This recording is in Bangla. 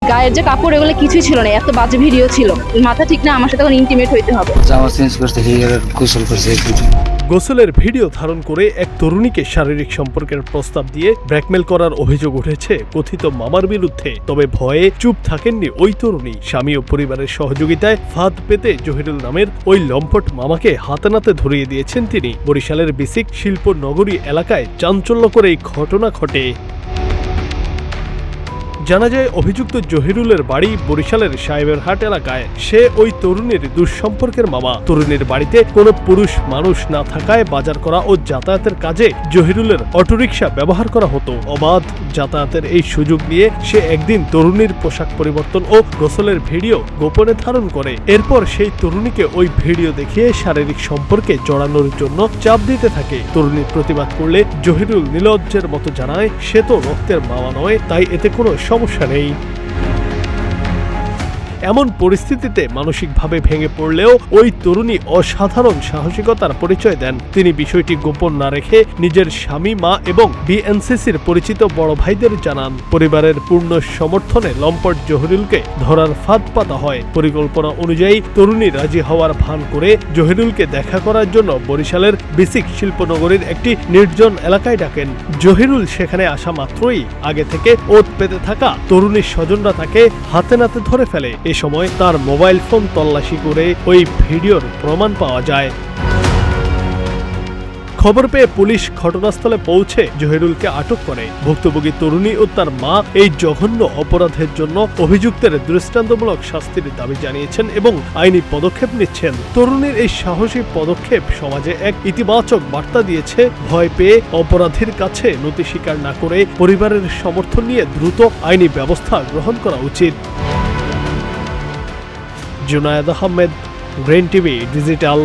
গায়ের যে কাপড় এগুলো কিছুই ছিল না, এত বাজে ভিডিও ছিল। মাথা ঠিক না, আমার সাথে এখন ইন্টিমেট হইতে হবে। জামা চেঞ্জ করতে গোসল করছে। গোসলের ভিডিও ধারণ করে এক তরুণীকে শারীরিক সম্পর্কের প্রস্তাব দিয়ে ব্ল্যাকমেল করার অভিযোগ উঠেছে কথিত মামার বিরুদ্ধে। তবে ভয়ে চুপ থাকেননি ওই তরুণী। স্বামী ও পরিবারের সহযোগিতায় ফাঁদ পেতে জহিরুল নামের ওই লম্পট মামাকে হাতে নাতে ধরিয়ে দিয়েছেন তিনি। বরিশালের বিসিক শিল্প নগরী এলাকায় চাঞ্চল্যকর এই ঘটনা ঘটে। জানা যায় অভিযুক্ত জহিরুলের বাড়ি বরিশালের সাহেবেরহাট এলাকায়। সে ওই তরুণীর দুঃসম্পর্কের মামা। তরুণীর বাড়িতে কোনো পুরুষ মানুষ না থাকায় বাজার করা ও যাতায়াতের কাজে জহিরুলের অটোরিকশা ব্যবহার করা হতো। অবাধ যাতায়াতের এই সুযোগ নিয়ে সে একদিন তরুণীর পোশাক পরিবর্তন ও গোসলের ভিডিও গোপনে ধারণ করে। এরপর সেই তরুণীকে ওই ভিডিও দেখিয়ে শারীরিক সম্পর্কে জড়ানোর জন্য চাপ দিতে থাকে। তরুণী প্রতিবাদ করলে জহিরুল নির্লজ্জের মতো জানায় সে তো রক্তের মামা নয়, তাই এতে কোনো সমস্যা নেই। এমন পরিস্থিতিতে মানসিকভাবে ভেঙে পড়লেও ওই তরুণী অসাধারণ সাহসিকতার পরিচয় দেন। তিনি বিষয়টি গোপন না রেখে নিজের স্বামী, মা এবং বিএনসিসির পরিচিত বড় ভাইদের জানান। পরিবারের পূর্ণ সমর্থনে লম্পট জহিরুলকে ধরার ফাঁদ পাতা হয়। পরিকল্পনা অনুযায়ী তরুণী রাজি হওয়ার ভান করে জহিরুলকে দেখা করার জন্য বরিশালের বিসিক শিল্পনগরীর একটি নির্জন এলাকায় ডাকেন। জহিরুল সেখানে আসা মাত্রই আগে থেকে ওত পেতে থাকা তরুণীর স্বজনরা তাকে হাতে নাতে ধরে ফেলে। এ সময় তার মোবাইল ফোন তল্লাশি করে ওই ভিডিওর প্রমাণ পাওয়া যায়। খবর পেয়ে পুলিশ ঘটনাস্থলে পৌঁছে জহিরুলকে আটক করে। ভুক্তভোগী তরুণী ও তার মা এই জঘন্য অপরাধের জন্য অভিযুক্তের দৃষ্টান্তমূলক শাস্তির দাবি জানিয়েছেন এবং আইনি পদক্ষেপ নিচ্ছেন। তরুণীর এই সাহসী পদক্ষেপ সমাজে এক ইতিবাচক বার্তা দিয়েছে। ভয় পেয়ে অপরাধীর কাছে নতি স্বীকার না করে পরিবারের সমর্থন নিয়ে দ্রুত আইনি ব্যবস্থা গ্রহণ করা উচিত। Junaid Ahmed, green TV digital.